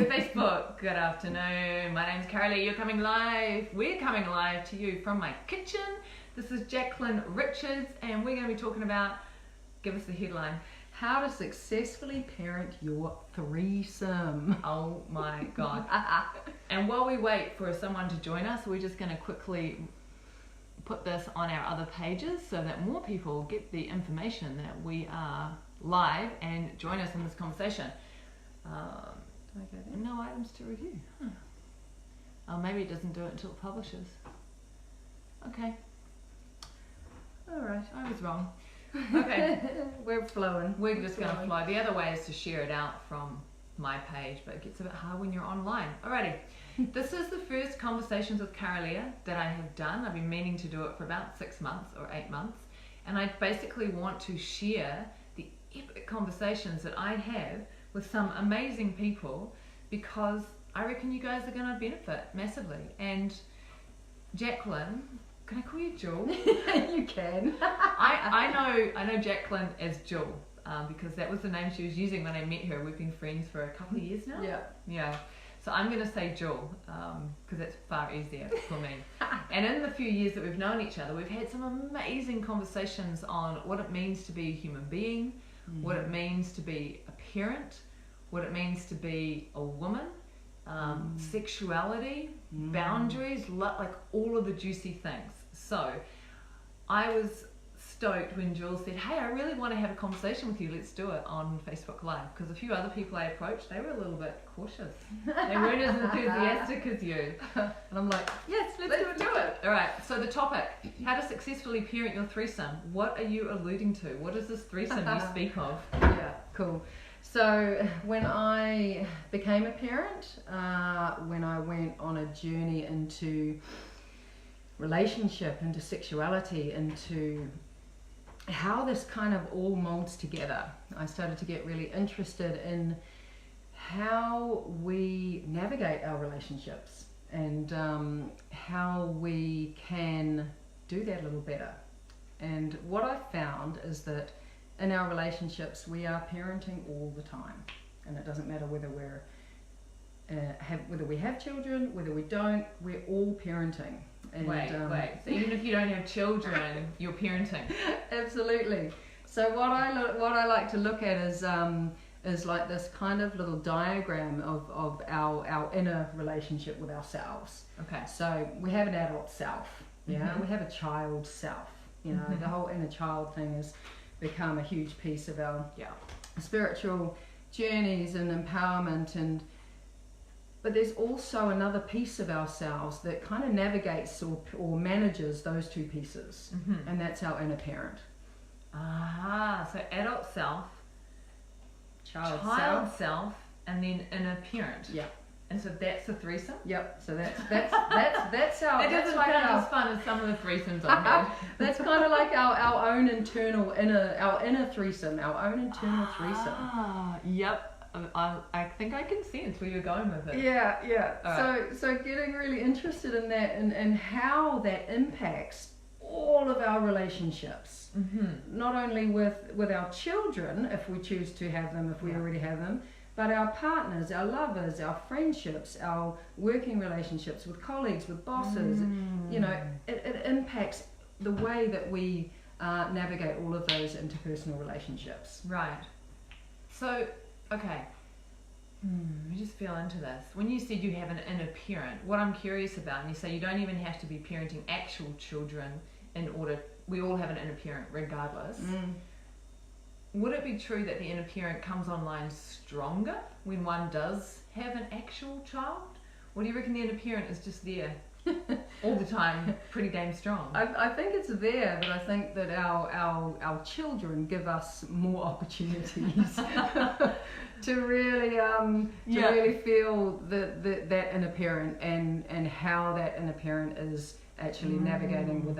Facebook. Good afternoon. My name's Kara-Leah. You're coming live. We're coming live to you from my kitchen. This is Jacqlin Richards, and we're going to be talking about, give us the headline, how to successfully parent your threesome. Oh my God. And while we wait for someone to join us, we're just going to quickly put this on our other pages so that more people get the information that we are live and join us in this conversation. No items to review. Maybe it doesn't do it until it publishes. Okay. All right, I was wrong. Okay. We're flowing. We're just going to fly. The other way is to share it out from my page, but it gets a bit hard when you're online. Alrighty. This is the first Conversations with Kara-Leah that I have done. I've been meaning to do it for about 6 months or 8 months. And I basically want to share the epic conversations that I have with some amazing people, because I reckon you guys are going to benefit massively. And Jacqlin, can I call you Jewel? You can. I know Jacqlin as Jewel because that was the name she was using when I met her. We've been friends for a couple of years now. Yeah. So I'm going to say Jewel because that's far easier for me. And in the few years that we've known each other, we've had some amazing conversations on what it means to be a human being, what it means to be a parent, what it means to be a woman, sexuality, boundaries, like all of the juicy things. So I was stoked when Jules said, hey, I really want to have a conversation with you, let's do it on Facebook Live, because a few other people I approached, they were a little bit cautious. They weren't as enthusiastic as you. And I'm like, yes, let's do it. All right, so the topic, how to successfully parent your threesome. What are you alluding to? What is this threesome you speak of? Yeah, cool. So when I became a parent, when I went on a journey into relationship, into sexuality, into how this kind of all molds together, I started to get really interested in how we navigate our relationships and how we can do that a little better. And what I found is that in our relationships, we are parenting all the time, and it doesn't matter whether whether we have children, whether we don't. We're all parenting. And, wait. So even if you don't have children, you're parenting. Absolutely. So what I like to look at is like this kind of little diagram of our inner relationship with ourselves. Okay. So we have an adult self. Yeah. We have a child self. You know, the whole inner child thing has become a huge piece of our spiritual journeys and empowerment, but there's also another piece of ourselves that kind of navigates or manages those two pieces, and that's our inner parent. So adult self, child self, and then inner parent. Yeah. And so that's the threesome? Yep. So that's our. It doesn't sound as fun as some of the threesomes I've had. That's kind of like our own internal inner threesome, our own internal threesome. Yep. I think I can sense where you're going with it. Yeah. Right. So getting really interested in that and how that impacts all of our relationships, not only with our children, if we choose to have them, if we already have them, but our partners, our lovers, our friendships, our working relationships with colleagues, with bosses. You know, it impacts the way that we navigate all of those interpersonal relationships. Right. So, okay. Let me just feel into this. When you said you have an inner parent, what I'm curious about, and you say you don't even have to be parenting actual children in order, we all have an inner parent regardless. Would it be true that the inner parent comes online stronger when one does have an actual child? Or do you reckon the inner parent is just there all the time, pretty damn strong? I think it's there, but I think that our children give us more opportunities to really really feel that inner parent and how that inner parent is actually navigating with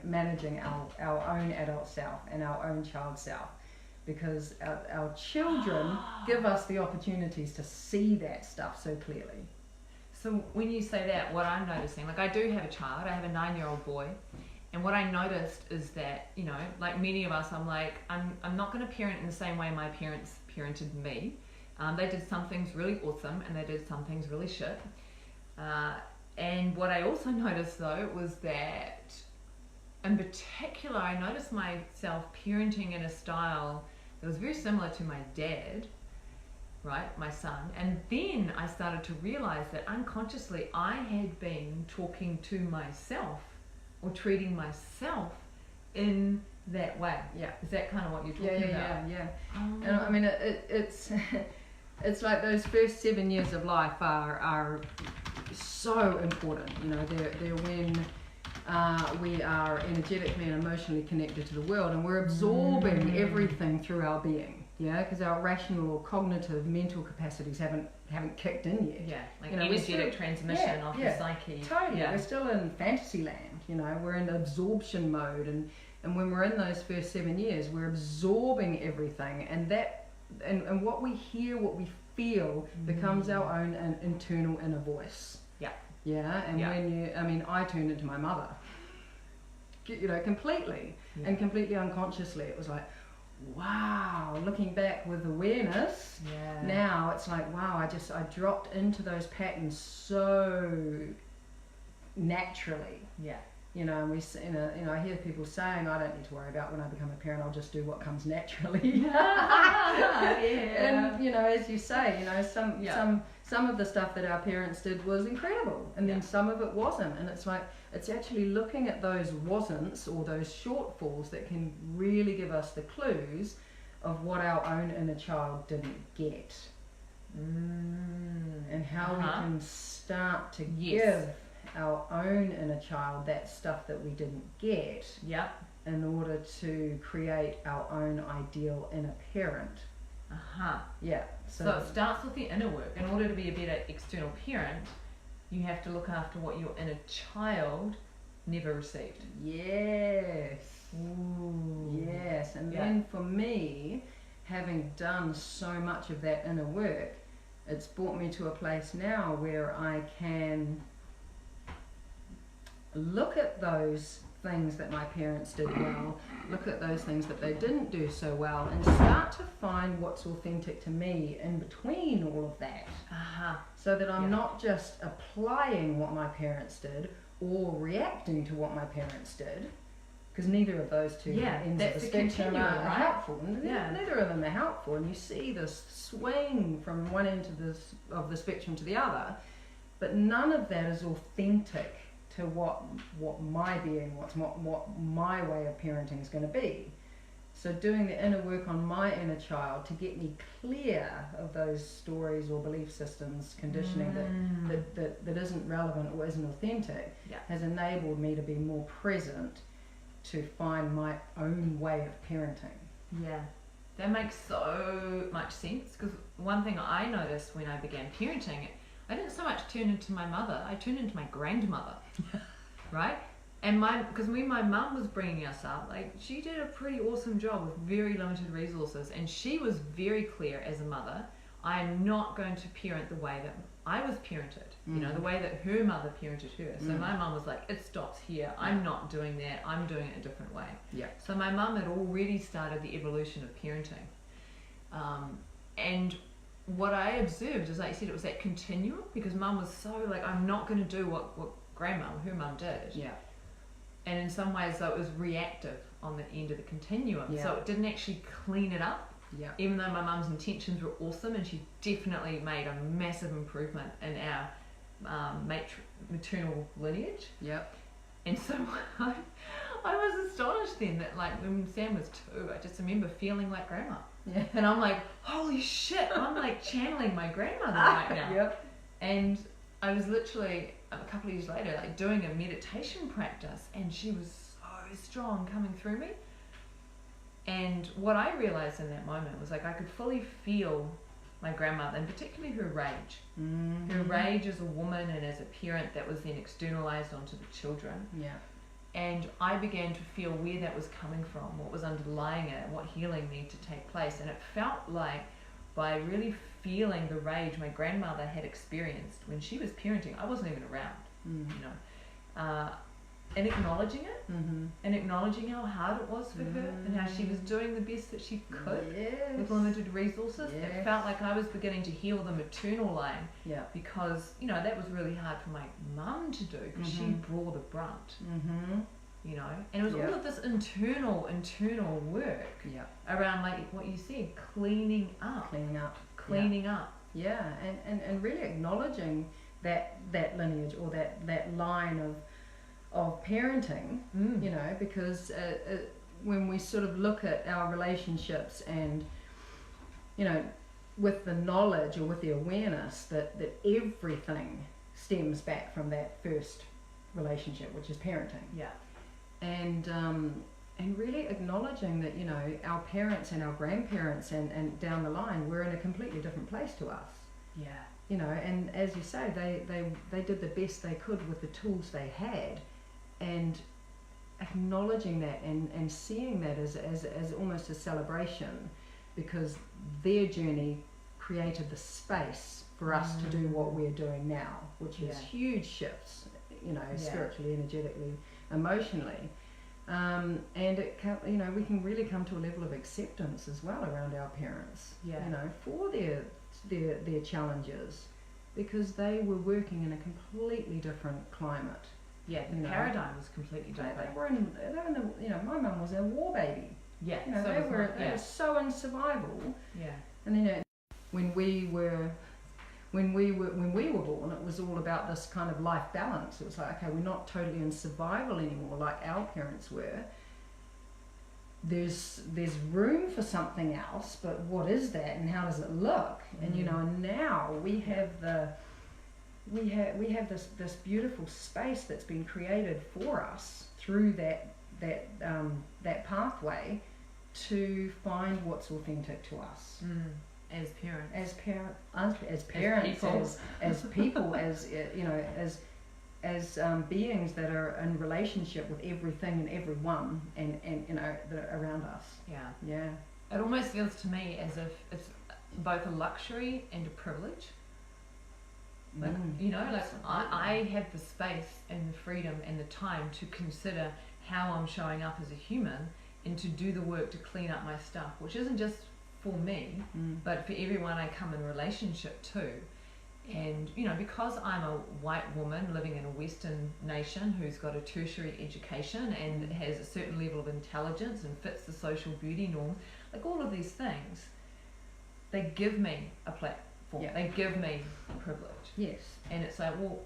managing our own adult self and our own child self. Because our children give us the opportunities to see that stuff so clearly. So when you say that, what I'm noticing, like I do have a child, I have a 9-year-old boy, and what I noticed is that, you know, like many of us, I'm like, I'm not going to parent in the same way my parents parented me. They did some things really awesome, and they did some things really shit. And what I also noticed though was that, in particular, I noticed myself parenting in a style that was very similar to my dad, right, my son. And then I started to realize that unconsciously I had been talking to myself or treating myself in that way. Yeah. Is that kind of what you're talking about? Yeah. And I mean, it's it's like those first 7 years of life are so important. You know, they're when we are energetically and emotionally connected to the world, and we're absorbing everything through our being. Yeah, because our rational or cognitive mental capacities haven't kicked in yet. Yeah, like, you know, energetic transmission of the psyche. Totally. Yeah. We're still in fantasy land, you know, we're in absorption mode, and when we're in those first 7 years, we're absorbing everything, and and what we hear, what we feel becomes our own internal inner voice. Yeah. Yeah, and I turned into my mother, you know, completely, and completely unconsciously. It was like, wow, looking back with awareness, now it's like, wow, I dropped into those patterns so naturally. Yeah. You know, and I hear people saying, I don't need to worry about when I become a parent, I'll just do what comes naturally. And, you know, as you say, you know, some of the stuff that our parents did was incredible, and then some of it wasn't. And it's like, it's actually looking at those wasn'ts or those shortfalls that can really give us the clues of what our own inner child didn't get. And how we can start to give our own inner child that stuff that we didn't get in order to create our own ideal inner parent. So it starts with the inner work. In order to be a better external parent, you have to look after what your inner child never received. Yes. Ooh. Yes. And then for me, having done so much of that inner work, it's brought me to a place now where I can look at those things that my parents did well, look at those things that they didn't do so well, and start to find what's authentic to me in between all of that. So that I'm not just applying what my parents did or reacting to what my parents did, because neither of those two ends of the spectrum are helpful. Neither of them are helpful, and you see this swing from one end of the spectrum to the other, but none of that is authentic to what my being, what my way of parenting is going to be. So doing the inner work on my inner child to get me clear of those stories or belief systems, conditioning that isn't relevant or isn't authentic, has enabled me to be more present, to find my own way of parenting. Yeah, that makes so much sense, because one thing I noticed when I began parenting, I didn't so much turn into my mother, I turned into my grandmother, right? And because when my mum was bringing us up, like, she did a pretty awesome job with very limited resources, and she was very clear as a mother, I am not going to parent the way that I was parented, you know, the way that her mother parented her. So my mum was like, it stops here, I'm not doing that, I'm doing it a different way. So my mum had already started the evolution of parenting. And what I observed is, like you said, it was that continuum, because mum was so like, I'm not going to do what grandma, her mum did. And in some ways, though, it was reactive on the end of the continuum. So it didn't actually clean it up. Even though my mum's intentions were awesome, and she definitely made a massive improvement in our maternal lineage. And so I was astonished then that, like, when Sam was 2, I just remember feeling like grandma. And I'm like, holy shit, I'm like channeling my grandmother right now. And I was literally a couple of years later, like, doing a meditation practice, and she was so strong coming through me. And what I realized in that moment was, like, I could fully feel my grandmother, and particularly her rage. Her rage as a woman and as a parent that was then externalized onto the children. And I began to feel where that was coming from, what was underlying it, what healing needed to take place. And it felt like, by really feeling the rage my grandmother had experienced when she was parenting, I wasn't even around, you know. and acknowledging it, Mm-hmm. and acknowledging how hard it was for her, and how she was doing the best that she could with limited resources. Yes. It felt like I was beginning to heal the maternal line, Yeah. because that was really hard for my mum to do, because she bore the brunt. Mm-hmm. And it was all of this internal work Yeah. around, like what you said, cleaning up. Yeah, and really acknowledging that lineage, or that line of parenting, because when we sort of look at our relationships, and with the knowledge, or with the awareness that everything stems back from that first relationship, which is parenting. Yeah. And really acknowledging that our parents and our grandparents and down the line were in a completely different place to us. Yeah. And as you say, they did the best they could with the tools they had, and acknowledging that and seeing that as almost a celebration, because their journey created the space for us to do what we're doing now, which is huge shifts, spiritually, energetically, emotionally. And it we can really come to a level of acceptance as well around our parents, for their challenges, because they were working in a completely different climate. Yeah, the paradigm was completely different. They were in the, my mum was a war baby. Yeah, they were so in survival. Yeah. And then when we were born, it was all about this kind of life balance. It was like, okay, we're not totally in survival anymore like our parents were. There's room for something else, but what is that, and how does it look? And and now we have this beautiful space that's been created for us through that pathway to find what's authentic to us. As parents, as parents, as people, as beings that are in relationship with everything and everyone, and that are around us. Yeah. It almost feels to me as if it's both a luxury and a privilege. Like, I have the space and the freedom and the time to consider how I'm showing up as a human, and to do the work to clean up my stuff, which isn't just for me, but for everyone I come in relationship to. And because I'm a white woman living in a Western nation who's got a tertiary education and has a certain level of intelligence and fits the social beauty norm, like all of these things, they give me a platform. They give me privilege. Yes. And it's like, well,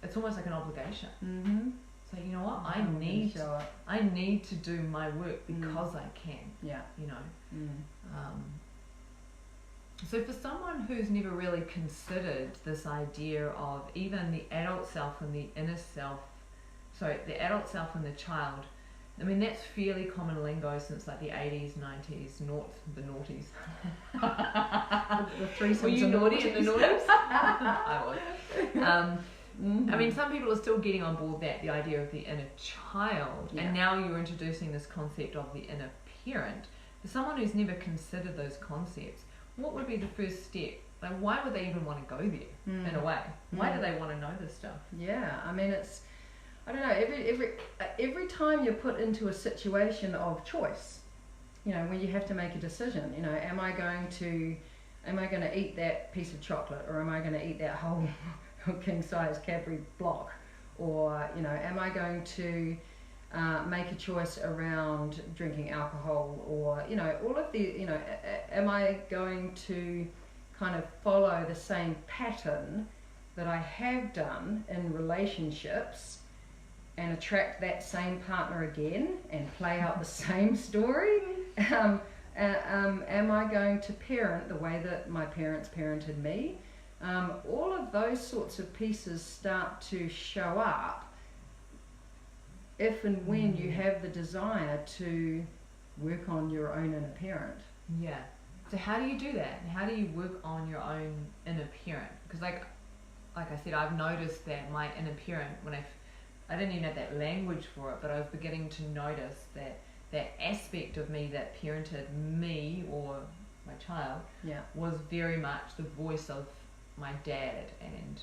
it's almost like an obligation. So you know what, I need to do my work because I can. So for someone who's never really considered this idea of even the adult self and the inner self, the adult self and the child, I mean, that's fairly common lingo since like the 80s, 90s, the noughties. The threesomes. Were you naughty in the noughties? I was. I mean, some people are still getting on board the idea of the inner child, and now you're introducing this concept of the inner parent. For someone who's never considered those concepts, what would be the first step? Like, why would they even want to go there, in a way? Why do they want to know this stuff? Yeah, I mean, I don't know, every time you're put into a situation of choice, when you have to make a decision, am I going to eat that piece of chocolate, or am I going to eat that whole king size Cadbury block, or am I going to make a choice around drinking alcohol, or all of the am I going to kind of follow the same pattern that I have done in relationships and attract that same partner again and play out the same story? Am I going to parent the way that my parents parented me? All of those sorts of pieces start to show up if and when you have the desire to work on your own inner parent. Yeah. So how do you do that? And how do you work on your own inner parent? Because like I said, I've noticed that my inner parent, when I didn't even have that language for it, but I was beginning to notice that aspect of me that parented me or my child was very much the voice of my dad, and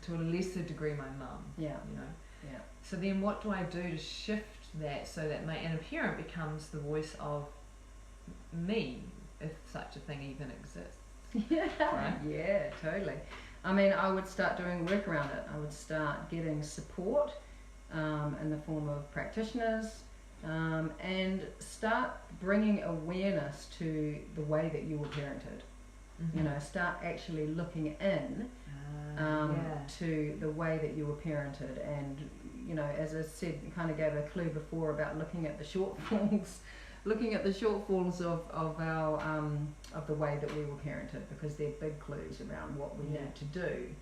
to a lesser degree my mum. Yeah. So then what do I do to shift that so that my inner parent becomes the voice of me, if such a thing even exists? Yeah, Right? yeah, totally. I mean, I would start doing work around it. I would start getting support in the form of practitioners, and start bringing awareness to the way that you were parented. Mm-hmm. You know, start actually looking in Yeah. to the way that you were parented. And, you know, as I said, kind of gave a clue before about looking at the shortfalls, of our of the way that we were parented, because they're big clues around what we need to do.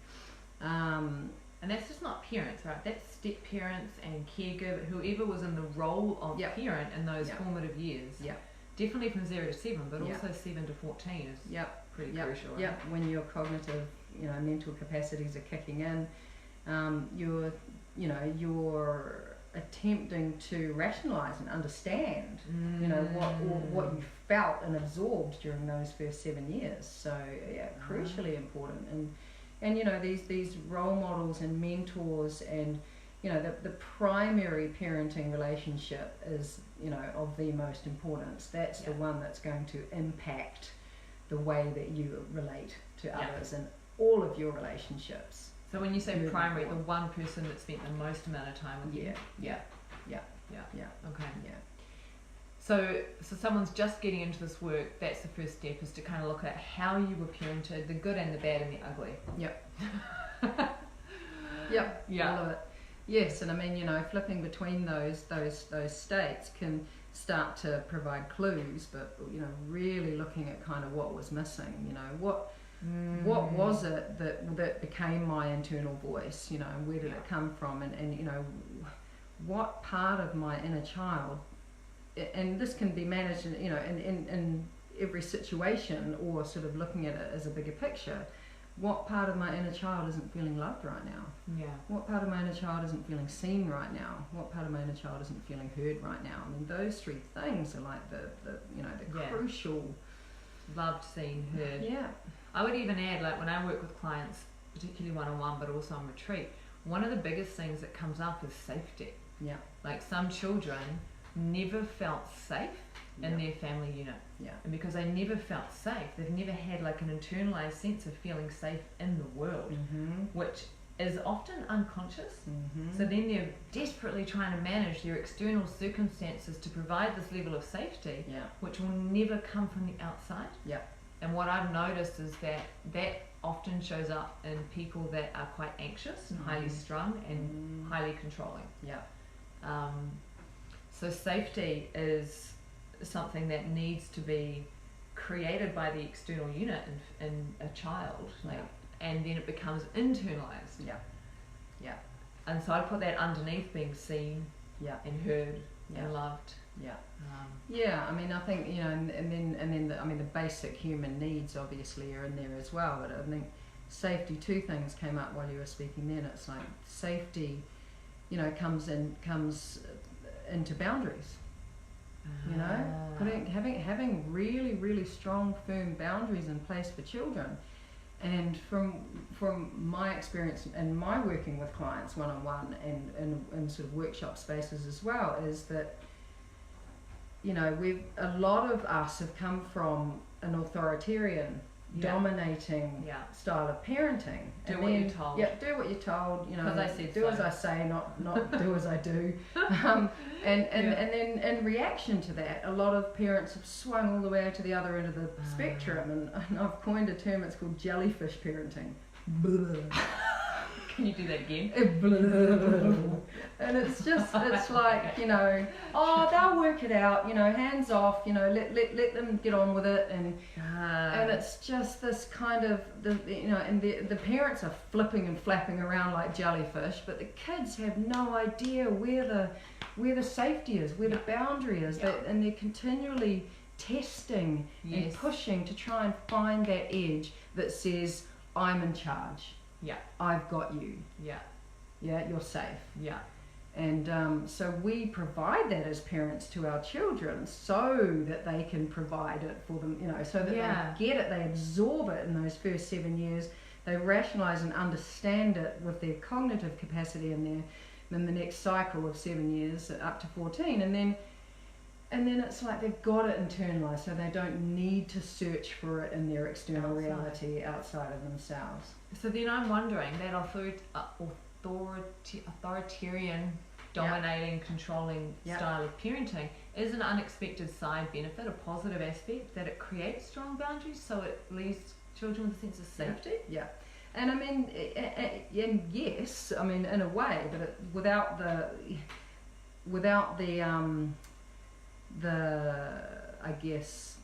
And that's just not parents, right? That's step parents and caregiver, whoever was in the role of parent in those formative years. Yeah. Definitely from 0 to 7, but Yeah. also 7 to 14 is pretty crucial. Right? Yeah, when your cognitive, you know, mental capacities are kicking in, you're attempting to rationalize and understand, you know, what you felt and absorbed during those first 7 years. So yeah, crucially important. And you know, these role models and mentors, and you know, the primary parenting relationship is, you know, of the most importance. That's the one that's going to impact the way that you relate to others in all of your relationships. So when you say Moving primary, forward. the one person that spent the most amount of time with you. Yeah. Okay. So someone's just getting into this work. That's the first step, is to kind of look at how you were parented, the good and the bad and the ugly. All of it. Yes, and I mean, you know, flipping between those states can start to provide clues, but you know, really looking at kind of what was missing. You know, what was it that became my internal voice? You know, and where did it come from? And you know, what part of my inner child, and this can be managed, you know, in every situation, or sort of looking at it as a bigger picture. What part of my inner child isn't feeling loved right now? Yeah. What part of my inner child isn't feeling seen right now? What part of my inner child isn't feeling heard right now? I mean, those three things are like the crucial. Loved, seen, heard. Yeah. I would even add, like when I work with clients, particularly one-on-one, but also on retreat, one of the biggest things that comes up is safety. Yeah. Like some children never felt safe in their family unit. Yeah. And because they never felt safe, they've never had like an internalized sense of feeling safe in the world, which is often unconscious. So then they're desperately trying to manage their external circumstances to provide this level of safety, which will never come from the outside. Yeah. And what I've noticed is that often shows up in people that are quite anxious and highly strung and highly controlling. Yeah. So safety is something that needs to be created by the external unit in a child, and then it becomes internalized. Yeah. And so I put that underneath being seen and heard and loved. Yeah, I mean, I think, you know, and then the basic human needs obviously are in there as well. But I think safety, two things came up while you were speaking then. It's like safety, you know, comes into boundaries. You know, having really, really strong, firm boundaries in place for children. And from my experience and my working with clients one-on-one and sort of workshop spaces as well, is that, you know, a lot of us have come from an authoritarian, dominating style of parenting. Do what you're told. Yeah, do what you're told. You know, I said do so. as I say, not do as I do. And then in reaction to that, a lot of parents have swung all the way to the other end of the spectrum, and I've coined a term. It's called jellyfish parenting. Can you do that again? And it's like, you know, they'll work it out, you know, hands off, you know, let them get on with it, and it's just this kind of, you know, and the parents are flipping and flapping around like jellyfish, but the kids have no idea where the safety is, where the boundary is, and they're continually testing and pushing to try and find that edge that says, I'm in charge. Yeah. I've got you. Yeah. Yeah, you're safe. Yeah. And so we provide that as parents to our children so that they can provide it for them, you know, so that they get it, they absorb it in those first 7 years, they rationalize and understand it with their cognitive capacity and their then the next cycle of 7 years up to 14, and then it's like they've got it internalized, so they don't need to search for it in their external reality outside of themselves. So then I'm wondering, that authoritarian, dominating, controlling style of parenting is an unexpected side benefit, a positive aspect, that it creates strong boundaries, so it leaves children with a sense of safety. Yeah. And I mean, and yes, I mean in a way, but without the I guess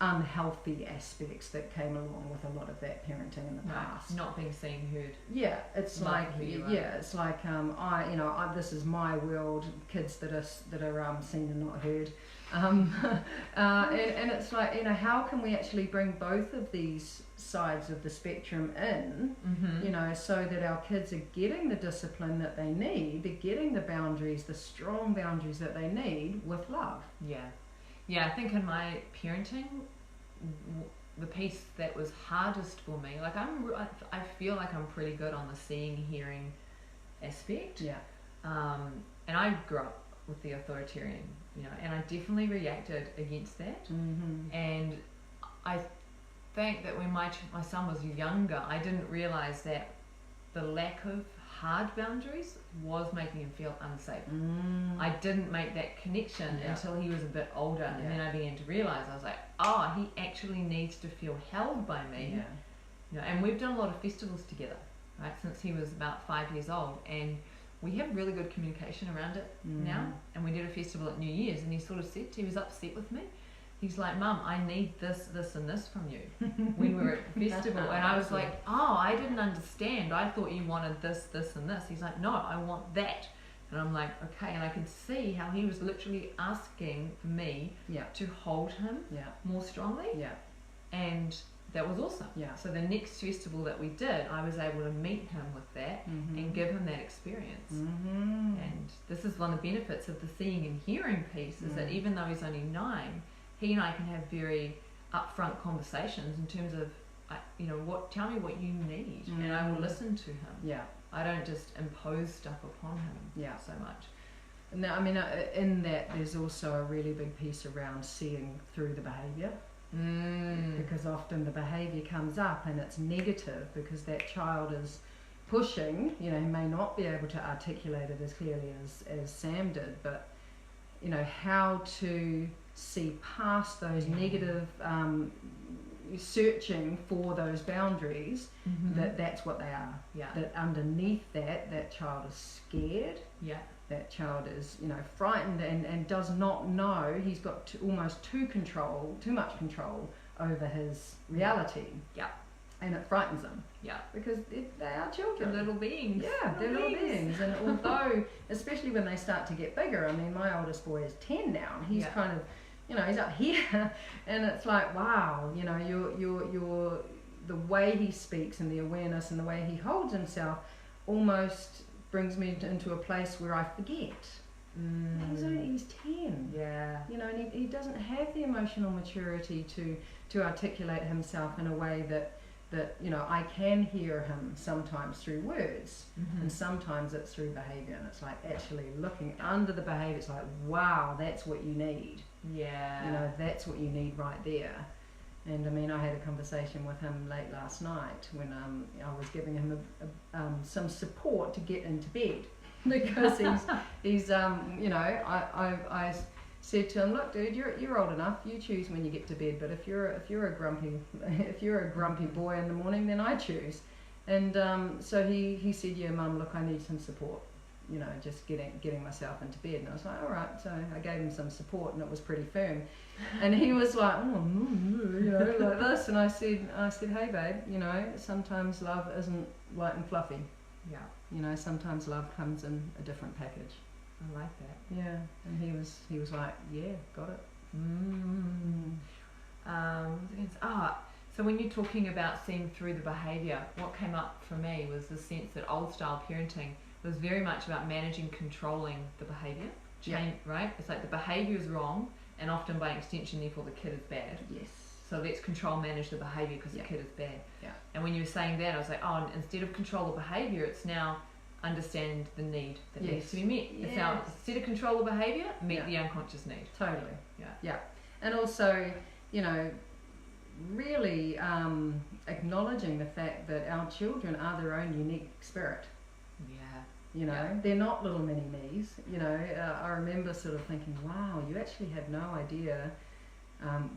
unhealthy aspects that came along with a lot of that parenting in the past. Not being seen, heard. Yeah, it's it's like this is my world. Kids that are seen and not heard. And it's like, how can we actually bring both of these sides of the spectrum in, so that our kids are getting the discipline that they need, they're getting the boundaries, the strong boundaries that they need with love. I think in my parenting, the piece that was hardest for me, like I feel like I'm pretty good on the seeing, hearing aspect, and I grew up with the authoritarian, and I definitely reacted against that. And I think that when my son was younger, I didn't realize that the lack of hard boundaries was making him feel unsafe. I didn't make that connection until he was a bit older, and then I began to realize, I was like, he actually needs to feel held by me. And we've done a lot of festivals together, right, since he was about 5 years old, and we have really good communication around it now. And we did a festival at New Year's, and he sort of said, he was upset with me. He's like, Mum, I need this, this and this from you when we were at the festival. And I was like, I didn't understand. I thought you wanted this, this and this. He's like, no, I want that. And I'm like, okay. And I could see how he was literally asking for me to hold him more strongly. And that was awesome. So the next festival that we did, I was able to meet him with that and give him that experience. And this is one of the benefits of the seeing and hearing piece, is that even though he's only 9, he and I can have very upfront conversations in terms of, tell me what you need, and I will listen to him. I don't just impose stuff upon him so much. Now, I mean, in that, there's also a really big piece around seeing through the behaviour. Because often the behaviour comes up and it's negative because that child is pushing, he may not be able to articulate it as clearly as Sam did, but how to see past those negative searching for those boundaries, that's what they are. That underneath that child is scared. That child is, frightened and does not know he's got almost too much control over his reality. And it frightens them. Because they are children. They're little beings. They're little beings. And although, especially when they start to get bigger, I mean, my oldest boy is 10 now, and he's kind of, he's up here, and it's like, wow, you're the way he speaks and the awareness and the way he holds himself almost brings me into a place where I forget. He's 10. And he doesn't have the emotional maturity to articulate himself in a way that I can hear him sometimes through words, and sometimes it's through behaviour, and it's like actually looking under the behaviour. It's like, wow, that's what you need. That's what you need right there. And I mean, I had a conversation with him late last night when I was giving him some support to get into bed because he's I said to him, look, dude, you're old enough. You choose when you get to bed. But if you're a grumpy boy in the morning, then I choose. And so he said, yeah, Mum, look, I need some support. Just getting myself into bed. And I was like, all right. So I gave him some support, and it was pretty firm. And he was like, like this. And I said, hey, babe, sometimes love isn't light and fluffy. Sometimes love comes in a different package. I like that. And he was like, yeah, got it. So when you're talking about seeing through the behaviour, what came up for me was the sense that old style parenting was very much about managing, controlling the behaviour. Right? It's like the behaviour is wrong, and often by extension, therefore, the kid is bad. So let's control, manage the behaviour because the kid is bad. And when you were saying that, I was like, instead of control the behaviour, it's now understand the need that Yes. needs to be met. It's our set of control of behaviour, meet the unconscious need. Totally. Yeah. And also, you know, really acknowledging the fact that our children are their own unique spirit. Yeah. You know, they're not little mini me's. You know, I remember sort of thinking, wow, you actually have no idea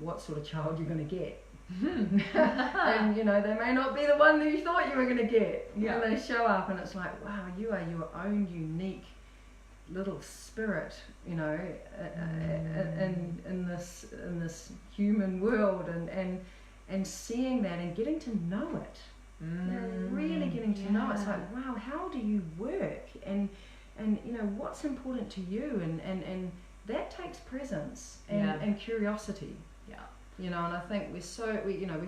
what sort of child you're going to get. And, you know, they may not be the one that you thought you were going to get. Yeah. And they show up and it's like, wow, you are your own unique little spirit, you know, in this human world, and seeing that and getting to know it. Really getting to know it. It's like, wow, how do you work, and you know, what's important to you, and that takes presence and curiosity. You know, and I think we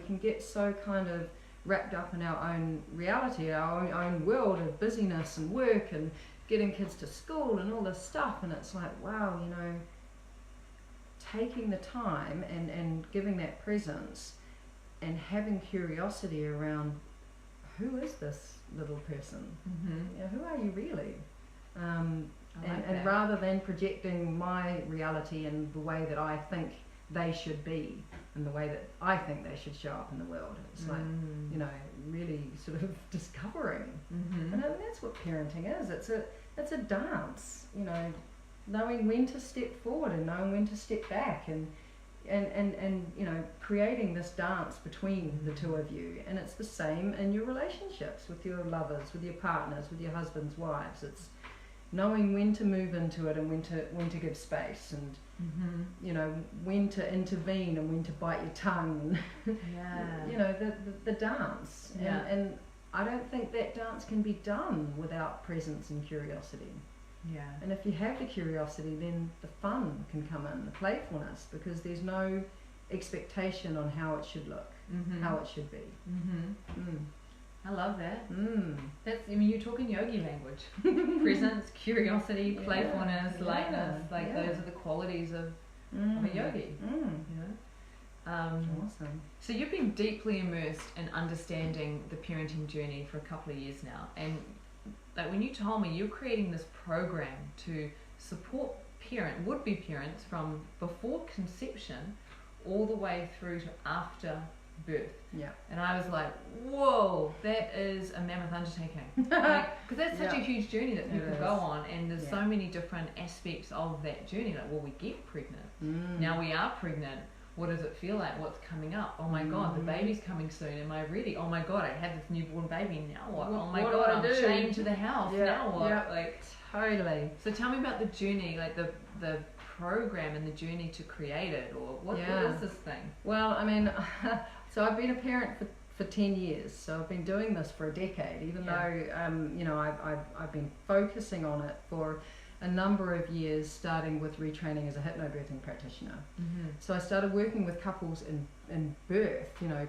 can get so kind of wrapped up in our own reality, our own world of busyness and work and getting kids to school and all this stuff, and it's like, wow, you know, taking the time and giving that presence and having curiosity around, who is this little person? You know, who are you really? And rather than projecting my reality and the way that I think they should be and the way that I think they should show up in the world, it's like, you know, really sort of discovering. And that's what parenting is. It's a dance, you know, knowing when to step forward and knowing when to step back, and you know, creating this dance between the two of you. And it's the same in your relationships with your lovers, with your partners, with your husbands, wives. It's knowing when to move into it and when to give space, and you know, when to intervene and when to bite your tongue. You know, the dance. And I don't think that dance can be done without presence and curiosity. And if you have the curiosity, then the fun can come in, the playfulness, because there's no expectation on how it should look, how it should be. I love that. That's, I mean, you're talking yogi language. Presence, curiosity, playfulness, lightness, like those are the qualities of a yogi. You know? Awesome. So you've been deeply immersed in understanding the parenting journey for a couple of years now, and like when you told me you're creating this program to support would-be parents from before conception all the way through to after birth. And I was like, whoa, that is a mammoth undertaking. Because that's such a huge journey that people go on, and there's so many different aspects of that journey. Like, well, we get pregnant. Now we are pregnant. What does it feel like? What's coming up? Oh my God, the baby's coming soon. Am I ready? Oh my God, I have this newborn baby. Now what? Oh my God, I'm chained to the house. Now what? Like, totally. So tell me about the journey, like the program and the journey to create it, or what is this thing? Well, I mean, so I've been a parent for 10 years, so I've been doing this for a decade, even though you know, I've been focusing on it for a number of years, starting with retraining as a hypnobirthing practitioner. So I started working with couples in birth, you know,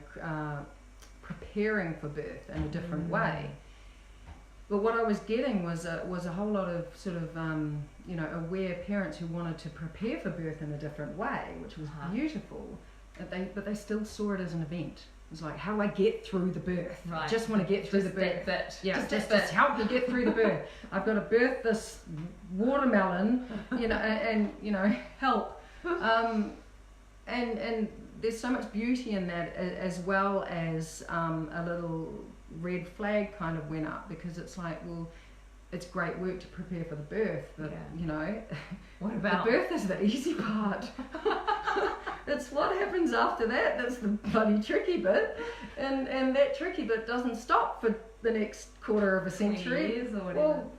preparing for birth in a different way. But what I was getting was a whole lot of sort of you know, aware parents who wanted to prepare for birth in a different way, which was beautiful. But they still saw it as an event. It was like, how do I get through the birth? I just want to get through the birth. Just help me get through the birth. I've got to birth this watermelon, you know, and you know, help. And there's so much beauty in that, as well as a little red flag kind of went up, because it's like, well, it's great work to prepare for the birth, but you know, what about the birth is the easy part. It's what happens after that that's the bloody tricky bit, and that tricky bit doesn't stop for the next quarter of a century. Years or whatever. Well,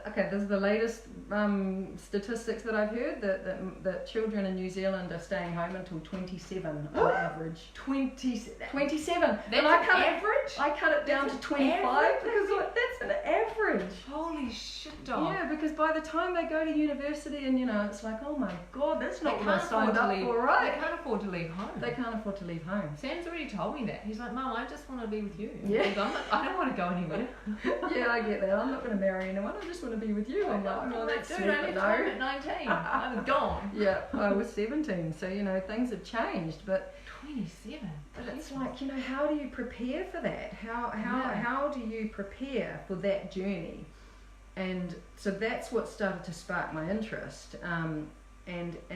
okay, this is the latest statistics that I've heard, that children in New Zealand are staying home until 27 on average. 27. That's an average? I cut it down to 25 because that's an average. Holy shit, dog. Yeah, because by the time they go to university, and you know, it's like, oh my God, that's not what I signed afford to up leave. for, right? They can't afford to leave home. They can't afford to leave home. Sam's already told me that. He's like, Mum, I just want to be with you. Yeah. I don't want to go anywhere. Yeah, I get that. I'm not going to marry anyone. I just want to be with you. I'm like, no, that's dude, sweet, I left but home at 19. I was gone. Yeah, I was 17. So, you know, things have changed, but 27. But it's like, you know, how do you prepare for that? How do you prepare for that journey? And so that's what started to spark my interest. And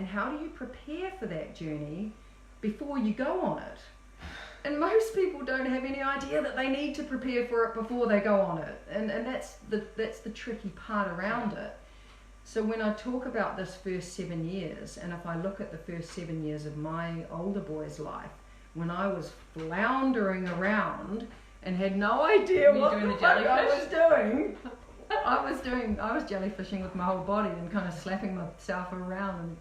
how do you prepare for that journey before you go on it? And most people don't have any idea that they need to prepare for it before they go on it. And that's the tricky part around it. So when I talk about this first 7 years, and if I look at the first 7 years of my older boy's life, when I was floundering around and had no idea what the fuck I was doing, I was jellyfishing with my whole body and kind of slapping myself around and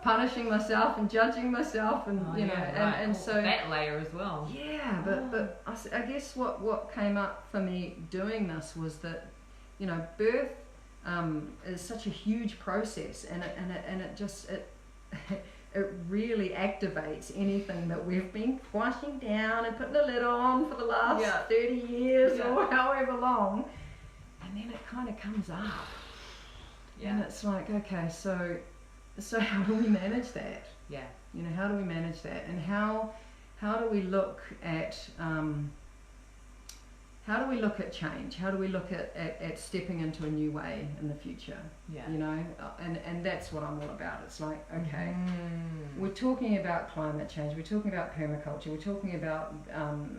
punishing myself and judging myself, and and so that layer as well. Yeah, but I guess what came up for me doing this was that, birth is such a huge process, and it really activates anything that we've been quashing down and putting a lid on for the last 30 years or however long. And then it kind of comes up, and it's like, okay, so how do we manage that? Yeah. How do we manage that, and how do we look at change? How do we look at stepping into a new way in the future? Yeah. And that's what I'm all about. It's like, okay, we're talking about climate change, we're talking about permaculture, we're talking about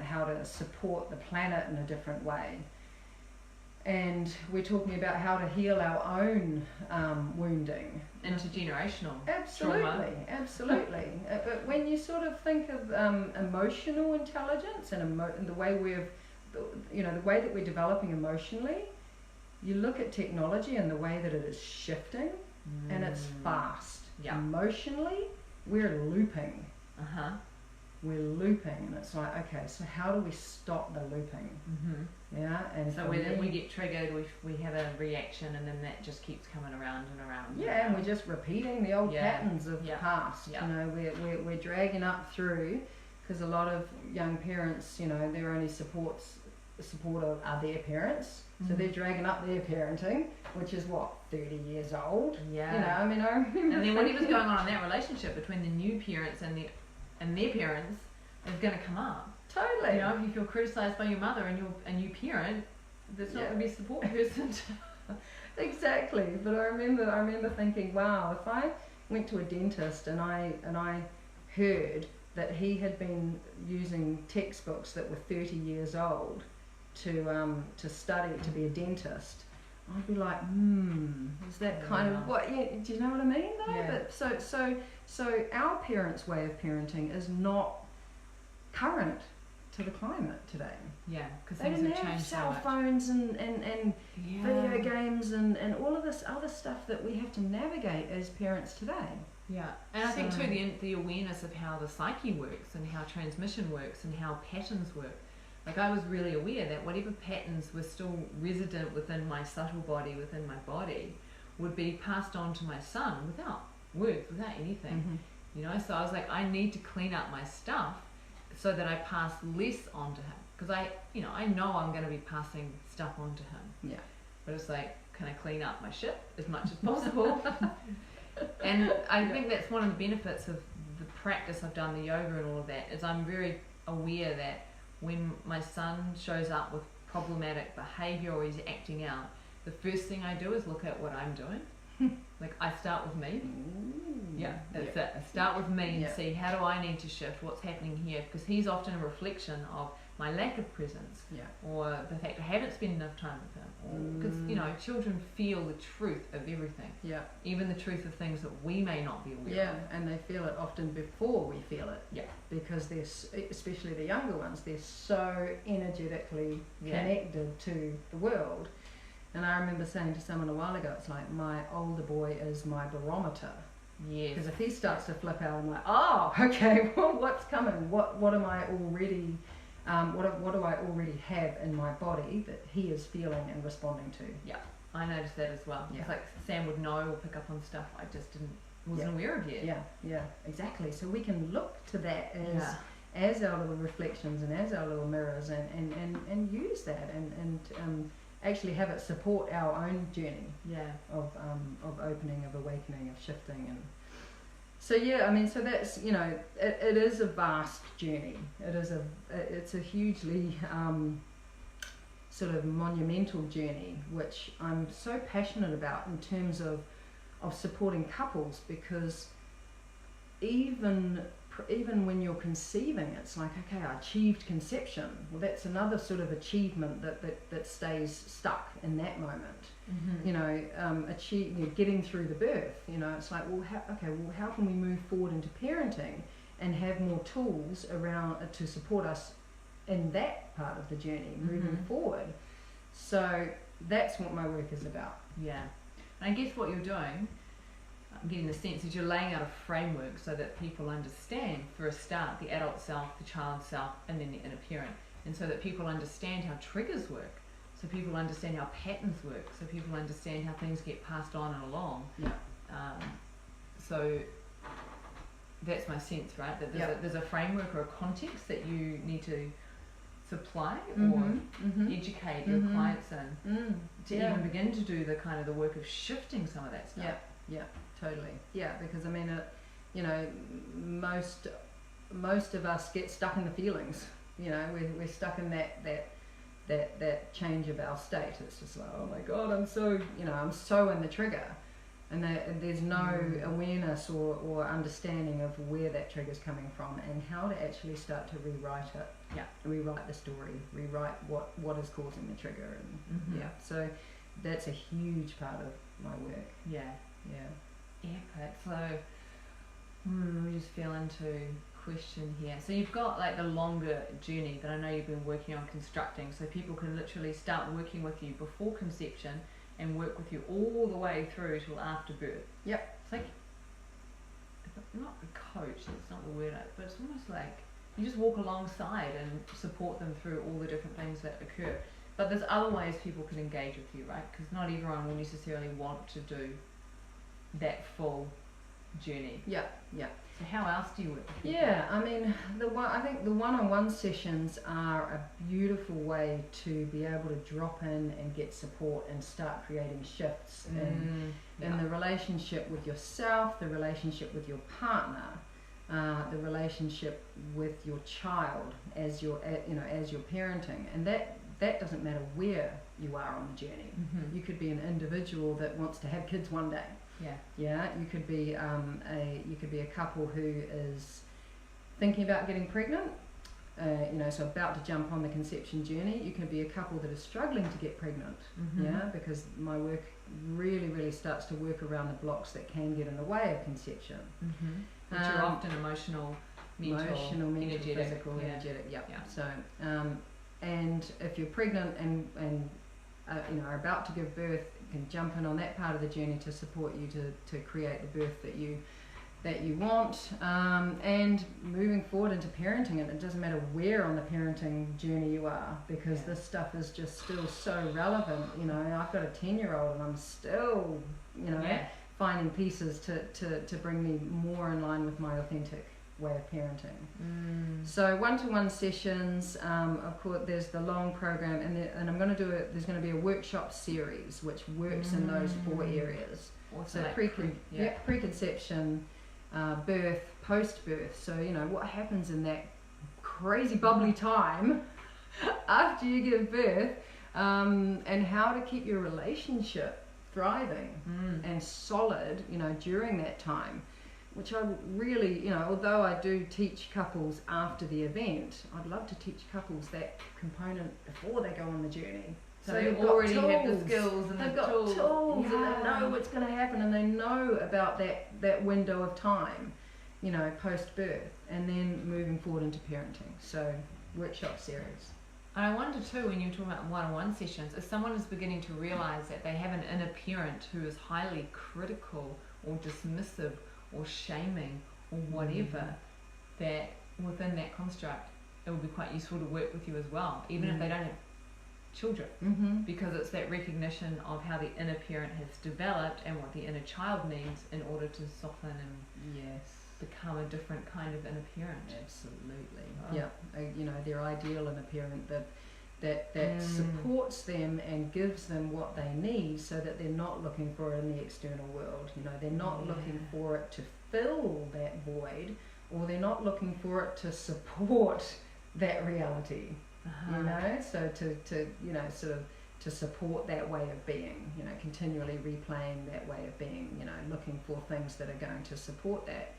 how to support the planet in a different way. And we're talking about how to heal our own wounding. Intergenerational Absolutely, trauma. Absolutely. But when you sort of think of emotional intelligence and the way the way that we're developing emotionally, you look at technology and the way that it is shifting, and it's fast. Yeah. Emotionally, we're looping. We're looping, and it's like, okay, so how do we stop the looping? Yeah, and so when we get triggered, we have a reaction, and then that just keeps coming around and around. Yeah, and we're just repeating the old patterns of the past. We're dragging up through, because a lot of young parents, their only supporter are their parents, so they're dragging up their parenting, which is 30 years old. Yeah. I remember. And then whatever's going on in that relationship between the new parents and their parents is going to come up. Totally. If you feel criticised by your mother and you parent, there's not going to be a support person. Exactly. But I remember thinking, wow, if I went to a dentist and I heard that he had been using textbooks that were 30 years old to study to be a dentist, I'd be like, is that kind of what? Yeah, do you know what I mean? Though, yeah. But so our parents' way of parenting is not current to the climate today. Yeah, because they didn't have cell phones and video games and all of this other stuff that we have to navigate as parents today. Yeah, and I think too the awareness of how the psyche works and how transmission works and how patterns work. Like, I was really aware that whatever patterns were still resident within my subtle body, within my body, would be passed on to my son without words, without anything. So I was like, I need to clean up my stuff so that I pass less on to him, because I know I'm going to be passing stuff on to him. Yeah. But it's like, can I clean up my shit as much as possible? And I think that's one of the benefits of the practice I've done, the yoga and all of that, is I'm very aware that when my son shows up with problematic behaviour or he's acting out, the first thing I do is look at what I'm doing. Like, I start with me. That's it. I start with me and see, how do I need to shift? What's happening here? Because he's often a reflection of my lack of presence, or the fact I haven't spent enough time with him. Because children feel the truth of everything. Yeah. Even the truth of things that we may not be aware of. Yeah, and they feel it often before we feel it. Yeah. Because they're, especially the younger ones, they're so energetically connected to the world. And I remember saying to someone a while ago, it's like, my older boy is my barometer. Yes. Because if he starts to flip out, I'm like, oh, okay, well, what's coming? What am I already, what do I already have in my body that he is feeling and responding to? Yeah, I noticed that as well. Yeah. It's like Sam would know or pick up on stuff I just wasn't aware of yet. Yeah, exactly. So we can look to that as our little reflections and as our little mirrors, and use that and actually have it support our own journey of opening, of awakening, of shifting. And so so that's, it is a vast journey. It's a hugely sort of monumental journey, which I'm so passionate about in terms of supporting couples, because even when you're conceiving, it's like, okay, I achieved conception. Well, that's another sort of achievement that stays stuck in that moment. You know, getting through the birth. You know, it's like, well, how can we move forward into parenting and have more tools around to support us in that part of the journey moving forward? So that's what my work is about. Yeah, and I guess what you're doing, I'm getting the sense, is you're laying out a framework so that people understand, for a start, the adult self, the child self, and then the inner parent, and so that people understand how triggers work, so people understand how patterns work, so people understand how things get passed on and along. So that's my sense, right? That there's a framework or a context that you need to supply or educate your clients in to even begin to do the kind of the work of shifting some of that stuff. Yeah, totally. Yeah, because I mean, you know, most of us get stuck in the feelings. You know, we're stuck in that change of our state. It's just like, oh my God, I'm so in the trigger, and there's no awareness or understanding of where that trigger's coming from and how to actually start to rewrite it. Rewrite the story, rewrite what is causing the trigger, and so that's a huge part of my work. Epic. So we just fell into question here. So you've got like the longer journey that I know you've been working on constructing, so people can literally start working with you before conception and work with you all the way through till after birth. It's like, not a coach, that's not the word, but it's almost like you just walk alongside and support them through all the different things that occur. But there's other ways people can engage with you, right? Because not everyone will necessarily want to do that full journey. So how else do you work with people? I mean, I think the one-on-one sessions are a beautiful way to be able to drop in and get support and start creating shifts in the relationship with yourself, the relationship with your partner, the relationship with your child as you're parenting, and that doesn't matter where you are on the journey. You could be an individual that wants to have kids one day. You could be a couple who is thinking about getting pregnant, so about to jump on the conception journey. You could be a couple that is struggling to get pregnant, because my work really starts to work around the blocks that can get in the way of conception. Which are often emotional, mental, energetic, physical, energetic. So, and if you're pregnant and are about to give birth, you can jump in on that part of the journey to support you to create the birth that you want, and moving forward into parenting. And it doesn't matter where on the parenting journey you are, because this stuff is just still so relevant. You know, I've got a 10-year-old and I'm still, finding pieces to bring me more in line with my authentic way of parenting. So one-to-one sessions, of course there's the long program, and I'm going to do there's going to be a workshop series which works in those 4 areas. So like preconception, birth, post-birth. So what happens in that crazy bubbly time after you give birth, and how to keep your relationship thriving and solid during that time, which I really, although I do teach couples after the event, I'd love to teach couples that component before they go on the journey. So they already have the skills and they've got tools, and they know what's going to happen, and they know about that window of time, post-birth, and then moving forward into parenting. So workshop series. And I wonder too, when you're talking about one-on-one sessions, if someone is beginning to realize that they have an inner parent who is highly critical or dismissive or shaming or whatever, that within that construct it would be quite useful to work with you as well, even if they don't have children, because it's that recognition of how the inner parent has developed and what the inner child needs in order to soften and become a different kind of inner parent. Absolutely. Their ideal inner parent that supports them and gives them what they need, so that they're not looking for it in the external world. They're not looking for it to fill that void, or they're not looking for it to support that reality. you know, so to you know, sort of to support that way of being, you know, continually replaying that way of being, you know, looking for things that are going to support that.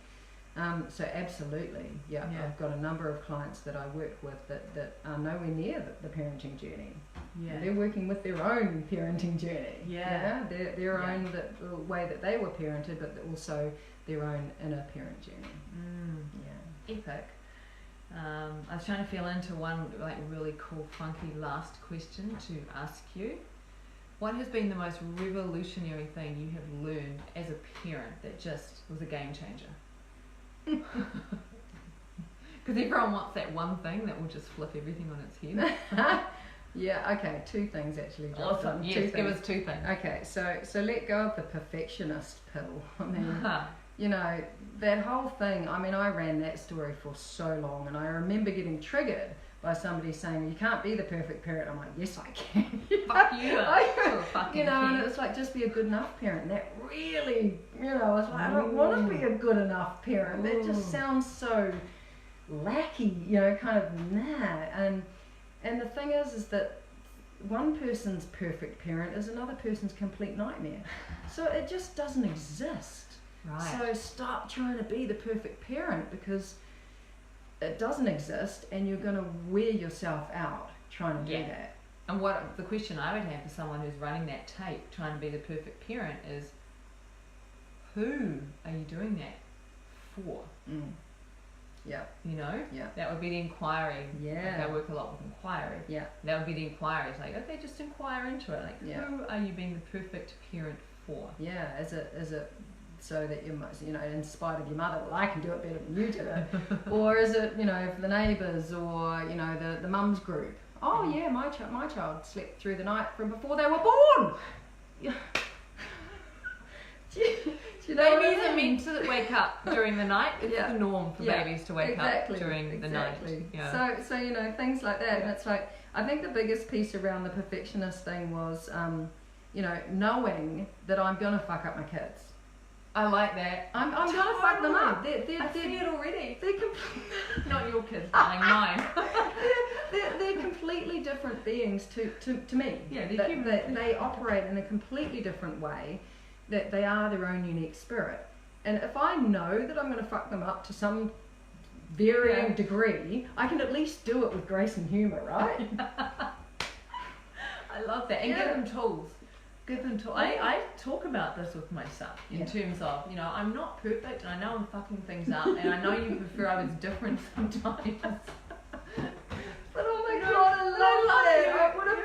So absolutely, yeah, I've got a number of clients that I work with that are nowhere near the parenting journey. Yeah. They're working with their own parenting journey. Yeah. Their own the way that they were parented, but also their own inner parent journey. Yeah. Epic. I was trying to feel into one like really cool, funky last question to ask you. What has been the most revolutionary thing you have learned as a parent that just was a game changer? Because everyone wants that one thing that will just flip everything on its head. Yeah, okay, two things actually, Jacqlin. Awesome. Yes, give us two things. Okay, so let go of the perfectionist pill. I mean, you know, that whole thing, I mean, I ran that story for so long, and I remember getting triggered by somebody saying, you can't be the perfect parent. I'm like, yes, I can. Fuck you. You know, and it's like, just be a good enough parent. And that really, you know, I was like, I don't want to be a good enough parent. That just sounds so lackey, you know, kind of nah. And the thing is that one person's perfect parent is another person's complete nightmare. So it just doesn't exist. Right. So stop trying to be the perfect parent, because it doesn't exist, and you're going to wear yourself out trying to do that. And what the question I would have for someone who's running that tape, trying to be the perfect parent, is who are you doing that for? Yeah. You know? Yeah. That would be the inquiry. Yeah. Like I work a lot with inquiry. Yeah. That would be the inquiry. It's like, okay, just inquire into it. Like, who are you being the perfect parent for? Yeah. Is it so that you know, in spite of your mother, well, I can do it better than you do it, or is it, you know, for the neighbours, or you know, the mum's group? Oh yeah, my child slept through the night from before they were born. Do you know babies are meant to wake up during the night. It's the norm for babies to wake up during the night. Yeah. So you know, things like that, and it's like, I think the biggest piece around the perfectionist thing was, you know, knowing that I'm gonna fuck up my kids. I like that. I'm gonna fuck them up. I see it already. They're not your kids, darling, mine. they're completely different beings to me. Yeah, they operate in a completely different way. That they are their own unique spirit. And if I know that I'm going to fuck them up to some varying degree, I can at least do it with grace and humour, right? I love that. And give them tools. Give them tools. I talk about this with my son in terms of, you know, I'm not perfect, and I know I'm fucking things up, and I know you prefer I was different sometimes. But oh my god, I love that.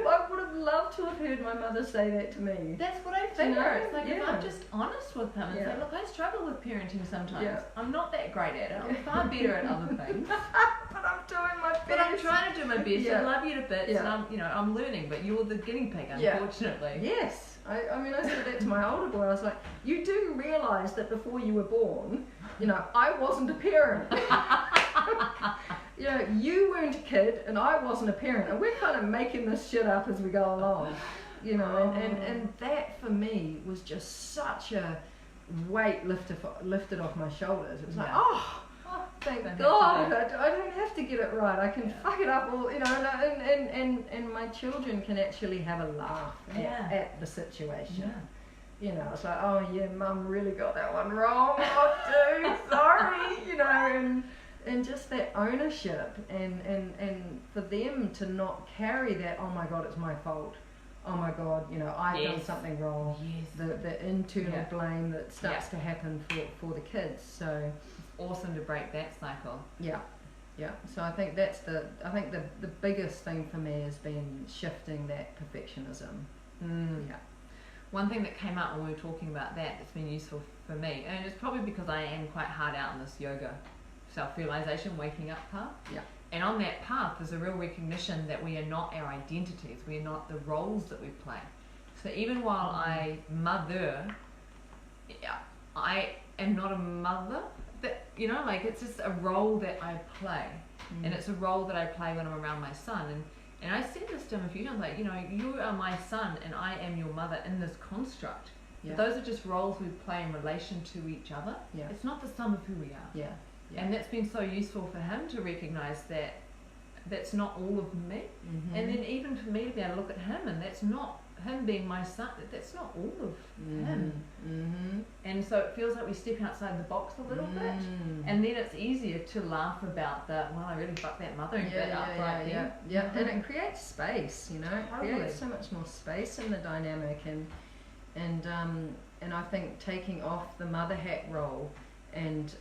I would have loved to have heard my mother say that to me. That's what I figure. You know? It's like, if I'm just honest with him and say, look, I struggle with parenting sometimes. Yeah. I'm not that great at it. I'm far better at other things. But I'm doing my best. But I'm trying to do my best. I love you to bits, and I'm learning. But you're the guinea pig, unfortunately. Yes. I mean, I said that to my older boy. I was like, you do realise that before you were born, you know, I wasn't a parent. You know, you weren't a kid and I wasn't a parent, and we're kind of making this shit up as we go along, you know, and that for me was just such a weight lifted off my shoulders. It was like, thank God, I don't have to get it right. I can fuck it up all, you know, and my children can actually have a laugh at the situation. Yeah. You know, it's like, oh yeah, Mum really got that one wrong. Oh dude, sorry, you know, and just that ownership and for them to not carry that, oh my God, it's my fault. Oh my God, you know, I've done something wrong. Yes. The internal blame that starts to happen for the kids. So it's awesome to break that cycle. Yeah. So I think that's the biggest thing for me has been shifting that perfectionism. Yeah. One thing that came up when we were talking about that's been useful for me, and it's probably because I am quite hard out on this yoga self-realization, waking up path. Yeah. And on that path, there's a real recognition that we are not our identities. We are not the roles that we play. So even while I mother, I am not a mother. That, you know, like it's just a role that I play, and it's a role that I play when I'm around my son. And I said this to him a few times, like, you know, you are my son, and I am your mother in this construct. Yeah. Those are just roles we play in relation to each other. Yeah. It's not the sum of who we are. Yeah. And that's been so useful for him to recognize that that's not all of me. And then even for me to be able to look at him, and that's not him being my son, that's not all of him. And so it feels like we step outside the box a little bit, and then it's easier to laugh about the, well, I really fucked that mothering bit up right there. And it creates space, you know, it creates so much more space in the dynamic, and I think taking off the mother hat role and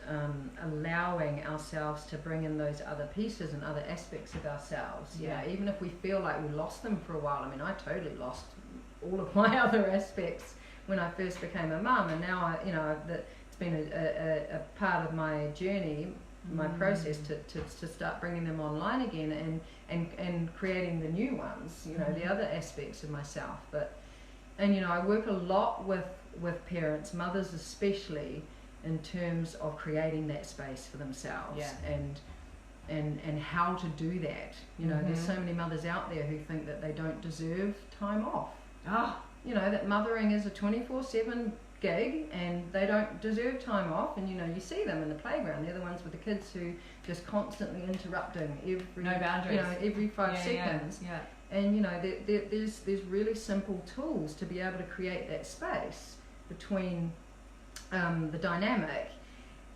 allowing ourselves to bring in those other pieces and other aspects of ourselves, you know, even if we feel like we lost them for a while. I mean, I totally lost all of my other aspects when I first became a mum, and now it's been a part of my journey, my process to start bringing them online again and creating the new ones, you know, the other aspects of myself. And you know, I work a lot with parents, mothers especially, in terms of creating that space for themselves, and how to do that. You know, there's so many mothers out there who think that they don't deserve time off. You know, that mothering is a 24/7 gig and they don't deserve time off. And you know, you see them in the playground, they're the ones with the kids who just constantly interrupting no boundaries, you know, every 5 seconds. And you know, there's really simple tools to be able to create that space between the dynamic,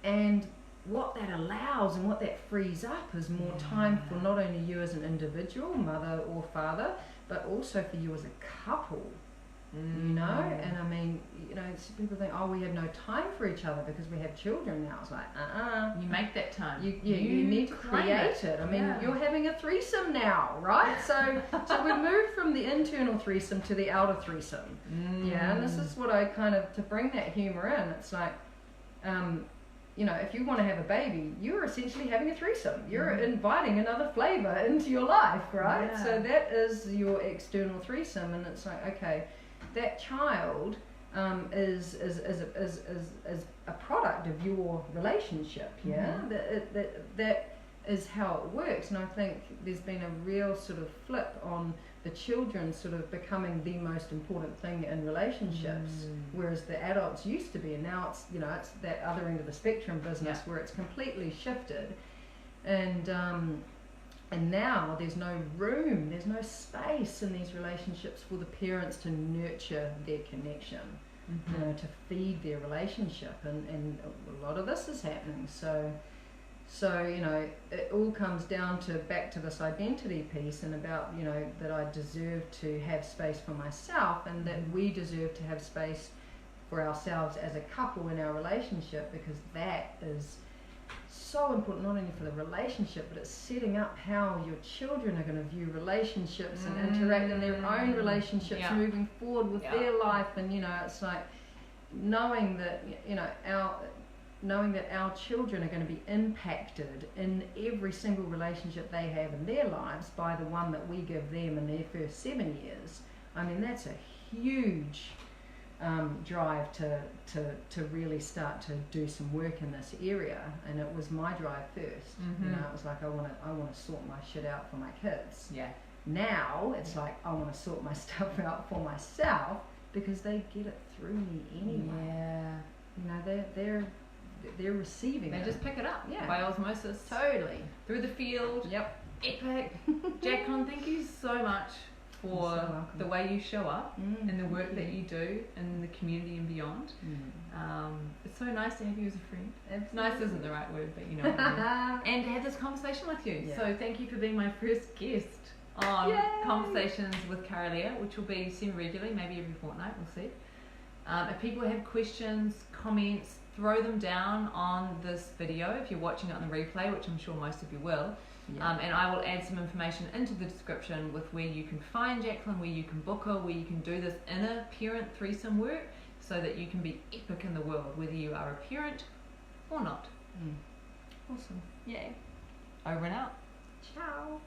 and what that allows and what that frees up is more time for not only you as an individual, mother or father, but also for you as a couple. You know, and I mean, you know, people think, oh, we have no time for each other because we have children now. It's like, you make that time. You need to create it. I mean, you're having a threesome now, right? So we moved from the internal threesome to the outer threesome. And this is what I kind of, to bring that humor in, it's like, you know, if you want to have a baby, you're essentially having a threesome. You're inviting another flavor into your life, right? So that is your external threesome, and it's like, okay, that child is a product of your relationship, that is how it works. And I think there's been a real sort of flip on the children sort of becoming the most important thing in relationships, whereas the adults used to be, and now it's, you know, it's that other end of the spectrum business where it's completely shifted, and now there's no room, there's no space in these relationships for the parents to nurture their connection, you know, to feed their relationship, and a lot of this is happening. So you know, it all comes down to back to this identity piece, and about, you know, that I deserve to have space for myself, and that we deserve to have space for ourselves as a couple in our relationship, because that is so important, not only for the relationship, but it's setting up how your children are going to view relationships and interact in their own relationships moving forward with their life. And you know, it's like knowing that, you know, our children are going to be impacted in every single relationship they have in their lives by the one that we give them in their first 7 years. I mean, that's a huge drive to really start to do some work in this area, and it was my drive first. You know, it was like, I want to sort my shit out for my kids. Now it's like, I want to sort my stuff out for myself, because they get it through me anyway. You know, they're receiving they it. Just pick it up by osmosis. Totally. Through the field. Epic. Jacqlin, thank you so much for the way you show up and the work that you do in the community and beyond. It's so nice to have you as a friend. Nice isn't the right word, but you know what I mean. And to have this conversation with you. So thank you for being my first guest on Conversations with Kara-Leah, which will be semi-regularly, maybe every fortnight, we'll see. If people have questions, comments, throw them down on this video if you're watching it on the replay, which I'm sure most of you will. And I will add some information into the description with where you can find Jacqlin, where you can book her, where you can do this inner parent threesome work, so that you can be epic in the world, whether you are a parent or not. Awesome. Yay. Over and out. Ciao.